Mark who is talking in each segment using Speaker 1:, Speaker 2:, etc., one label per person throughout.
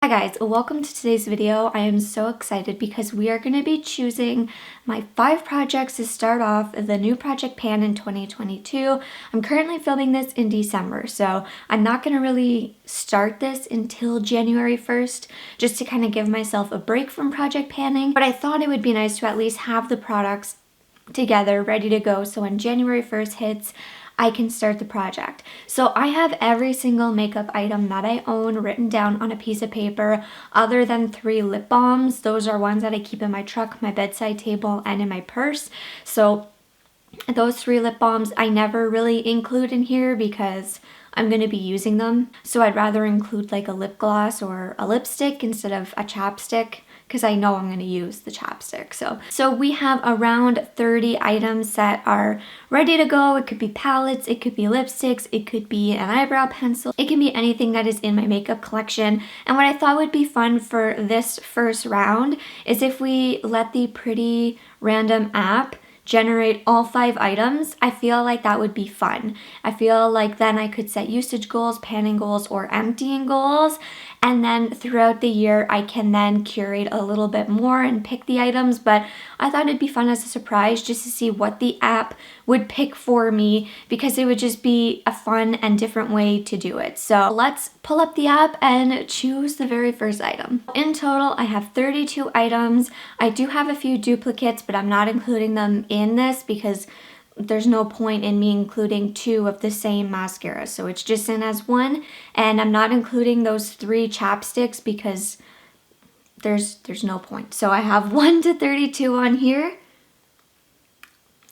Speaker 1: Hi guys, welcome to today's video. I am so excited because we are going to be choosing my 5 projects to start off the new project pan in 2022. I'm currently filming this in December, so I'm not going to really start this until January 1st, just to kind of give myself a break from project panning. But I thought it would be nice to at least have the products together, ready to go, so when January 1st hits, I can start the project. So I have every single makeup item that I own written down on a piece of paper, other than 3 lip balms. Those are ones that I keep in my truck, my bedside table, and in my purse. So those 3 lip balms I never really include in here because I'm going to be using them. So I'd rather include like a lip gloss or a lipstick instead of a chapstick, because I know I'm going to use the chapstick. So we have around 30 items that are ready to go. It could be palettes, it could be lipsticks, it could be an eyebrow pencil. It can be anything that is in my makeup collection. And what I thought would be fun for this first round is if we let the Pretty Random app generate all 5 items. I feel like that would be fun. I feel like then I could set usage goals, panning goals, or emptying goals. And then throughout the year, I can then curate a little bit more and pick the items. But I thought it'd be fun as a surprise just to see what the app would pick for me, because it would just be a fun and different way to do it. So let's pull up the app and choose the very first item. In total, I have 32 items. I do have a few duplicates, but I'm not including them in this because there's no point in me including 2 of the same mascara. So it's just in as 1, and I'm not including those 3 chapsticks because there's no point. So I have 1 to 32 on here.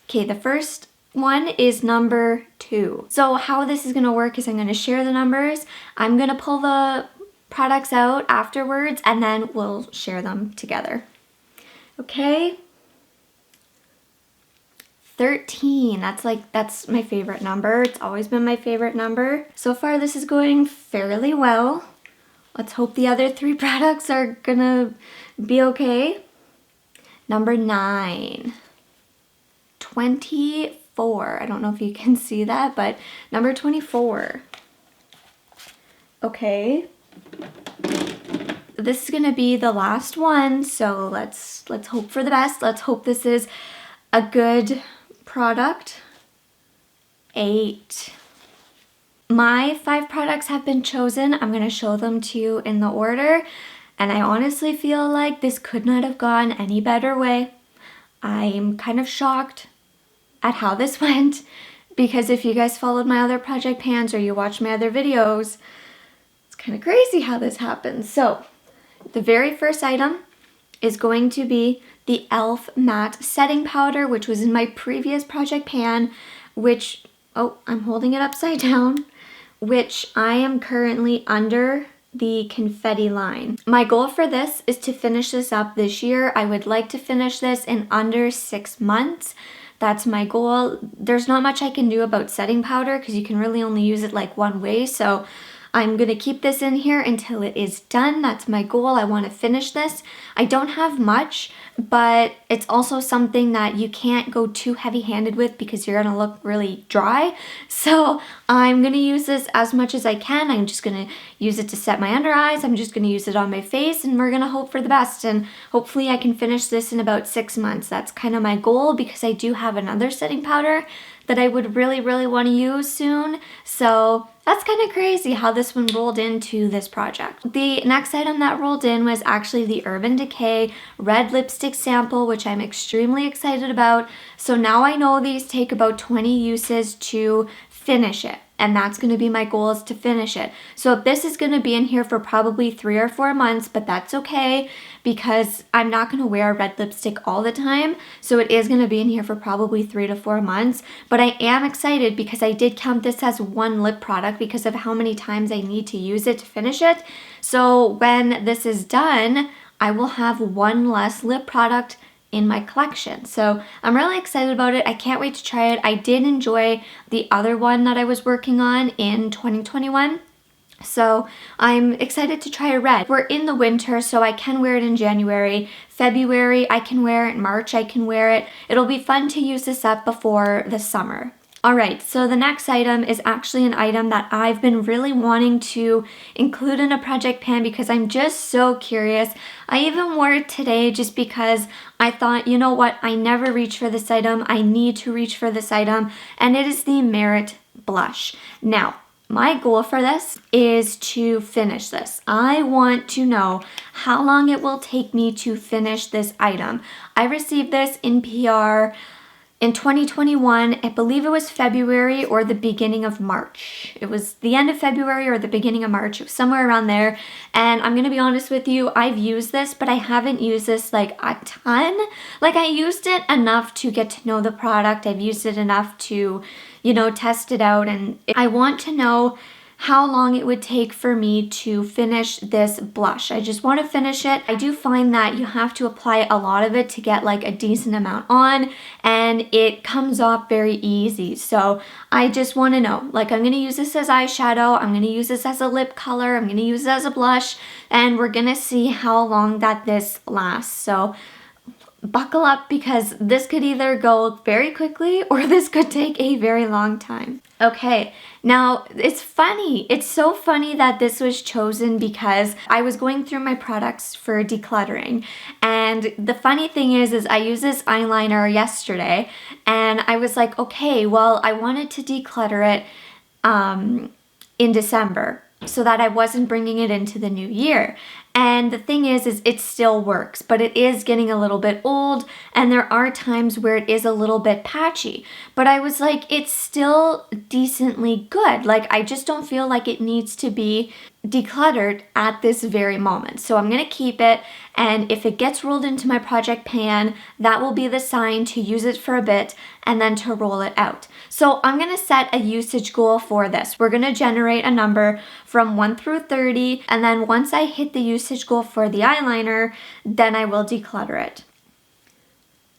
Speaker 1: Okay, the first one is number 2. So how this is gonna work is I'm gonna share the numbers. I'm gonna pull the products out afterwards and then we'll share them together. Okay. 13, that's my favorite number. It's always been my favorite number. So far this is going fairly well. Let's hope the other 3 products are gonna be okay. Number 9, 24. I don't know if you can see that, but number 24. Okay. This is gonna be the last one, so let's hope for the best. Let's hope this is a good product. 8. My 5 products have been chosen. I'm going to show them to you in the order, and I honestly feel like this could not have gone any better way. I'm kind of shocked at how this went, because if you guys followed my other project pans or you watched my other videos, it's kind of crazy how this happened. So the very first item is going to be the e.l.f. matte setting powder, which was in my previous project pan, which, oh, I'm holding it upside down, which I am currently under the confetti line. My goal for this is to finish this up this year. I would like to finish this in under 6 months. That's my goal. There's not much I can do about setting powder because you can really only use it like one way, so I'm going to keep this in here until it is done. That's my goal. I want to finish this. I don't have much, but it's also something that you can't go too heavy-handed with because you're going to look really dry. So I'm going to use this as much as I can. I'm just going to use it to set my under eyes. I'm just going to use it on my face, and we're going to hope for the best. And hopefully I can finish this in about 6 months. That's kind of my goal because I do have another setting powder that I would really, really want to use soon. So that's kind of crazy how this one rolled into this project. The next item that rolled in was actually the Urban Decay red lipstick sample, which I'm extremely excited about. So now I know these take about 20 uses to finish it, and that's going to be my goal, is to finish it. So this is going to be in here for probably 3 or 4 months, but that's okay because I'm not going to wear a red lipstick all the time. So it is going to be in here for probably 3 to 4 months, but I am excited because I did count this as 1 lip product because of how many times I need to use it to finish it. So when this is done, I will have 1 less lip product in my collection. So I'm really excited about it. I can't wait to try it. I did enjoy the other one that I was working on in 2021. So I'm excited to try a red. We're in the winter, so I can wear it in January. February, I can wear it. March, I can wear it. It'll be fun to use this up before the summer. Alright, so the next item is actually an item that I've been really wanting to include in a project pan because I'm just so curious. I even wore it today just because I thought, you know what, I never reach for this item. I need to reach for this item, and it is the Merit Blush. Now, my goal for this is to finish this. I want to know how long it will take me to finish this item. I received this in PR in 2021, I believe it was February or the beginning of March. It was the end of February or the beginning of March. It was somewhere around there. And I'm going to be honest with you, I've used this, but I haven't used this like a ton. Like I used it enough to get to know the product. I've used it enough to, you know, test it out. And I want to know how long it would take for me to finish this blush. I just want to finish it. I do find that you have to apply a lot of it to get like a decent amount on, and it comes off very easy. So I just want to know, like I'm going to use this as eyeshadow, I'm going to use this as a lip color, I'm going to use it as a blush, and we're going to see how long that this lasts. So buckle up because this could either go very quickly or this could take a very long time. Okay, now it's funny. It's so funny that this was chosen because I was going through my products for decluttering. And the funny thing is I used this eyeliner yesterday and I was like, okay, well, I wanted to declutter it in December so that I wasn't bringing it into the new year. And the thing is it still works, but it is getting a little bit old and there are times where it is a little bit patchy. But I was like, it's still decently good. Like, I just don't feel like it needs to be decluttered at this very moment. So I'm going to keep it, and if it gets rolled into my project pan, that will be the sign to use it for a bit and then to roll it out. So I'm going to set a usage goal for this. We're going to generate a number from 1 through 30, and then once I hit the usage goal for the eyeliner, then I will declutter it.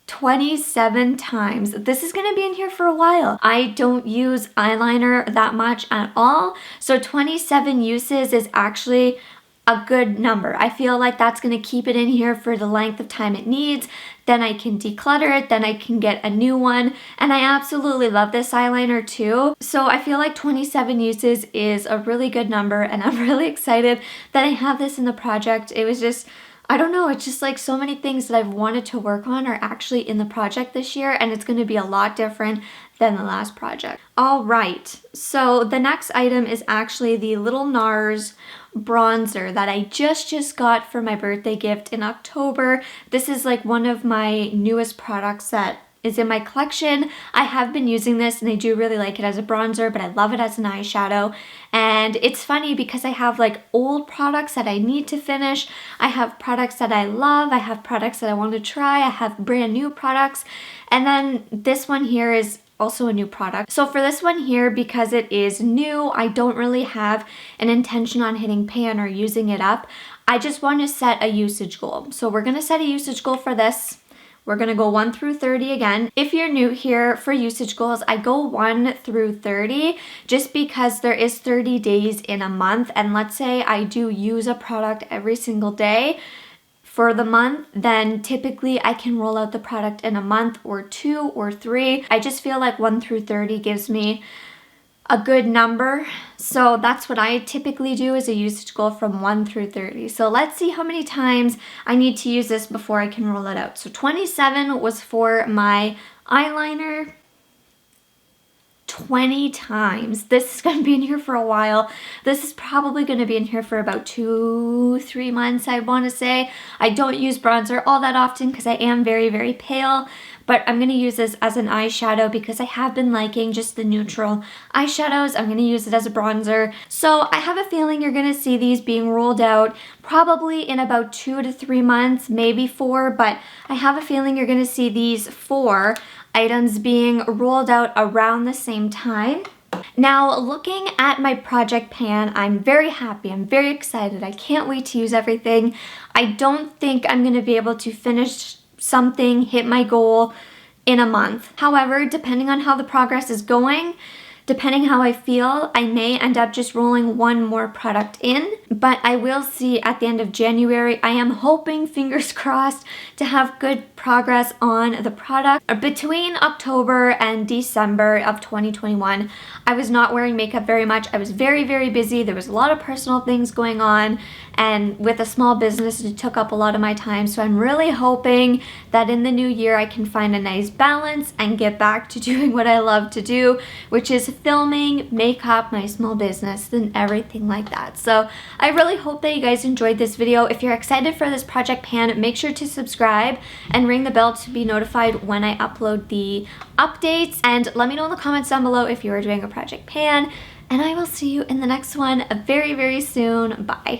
Speaker 1: 27 times. This is going to be in here for a while. I don't use eyeliner that much at all, so 27 uses is actually a good number. I feel like that's going to keep it in here for the length of time it needs. Then I can declutter it, then I can get a new one, and I absolutely love this eyeliner too. So I feel like 27 uses is a really good number, and I'm really excited that I have this in the project. It was just, I don't know, it's just like so many things that I've wanted to work on are actually in the project this year, and it's going to be a lot different than the last project. All right, so the next item is actually the little Nars Bronzer that I just got for my birthday gift in October. This is like one of my newest products that is in my collection. I have been using this and I do really like it as a bronzer, but I love it as an eyeshadow. And it's funny because I have like old products that I need to finish. I have products that I love. I have products that I want to try. I have brand new products. And then this one here is also a new product. So for this one here, because it is new, I don't really have an intention on hitting pan or using it up. I just want to set a usage goal. So we're going to set a usage goal for this. We're going to go 1 through 30 again. If you're new here for usage goals, I go 1 through 30 just because there is 30 days in a month. And let's say I do use a product every single day for the month, then typically I can roll out the product in a month or 2 or 3. I just feel like 1 through 30 gives me a good number. So that's what I typically do, is a usage goal from 1 through 30. So let's see how many times I need to use this before I can roll it out. So 27 was for my eyeliner. 20 times. This is going to be in here for a while. This is probably going to be in here for about 2-3 months, I want to say. I don't use bronzer all that often because I am very pale, but I'm going to use this as an eyeshadow because I have been liking just the neutral eyeshadows. I'm going to use it as a bronzer. So I have a feeling you're going to see these being rolled out probably in about 2 to 3 months, maybe 4, but I have a feeling you're going to see these 4 items being rolled out around the same time. Now, looking at my project pan, I'm very happy. I'm very excited. I can't wait to use everything. I don't think I'm going to be able to finish something, hit my goal in a month. However, depending on how the progress is going, Depending how I feel, I may end up just rolling one more product in, but I will see at the end of January. I am hoping, fingers crossed, to have good progress on the product. Between October and December of 2021, I was not wearing makeup very much. I was very, very busy. There was a lot of personal things going on, and with a small business, it took up a lot of my time. So I'm really hoping that in the new year, I can find a nice balance and get back to doing what I love to do, which is filming, makeup, my small business, and everything like that. So I really hope that you guys enjoyed this video. If you're excited for this project pan, make sure to subscribe and ring the bell to be notified when I upload the updates. And let me know in the comments down below if you are doing a project pan. And I will see you in the next one very, very soon. Bye.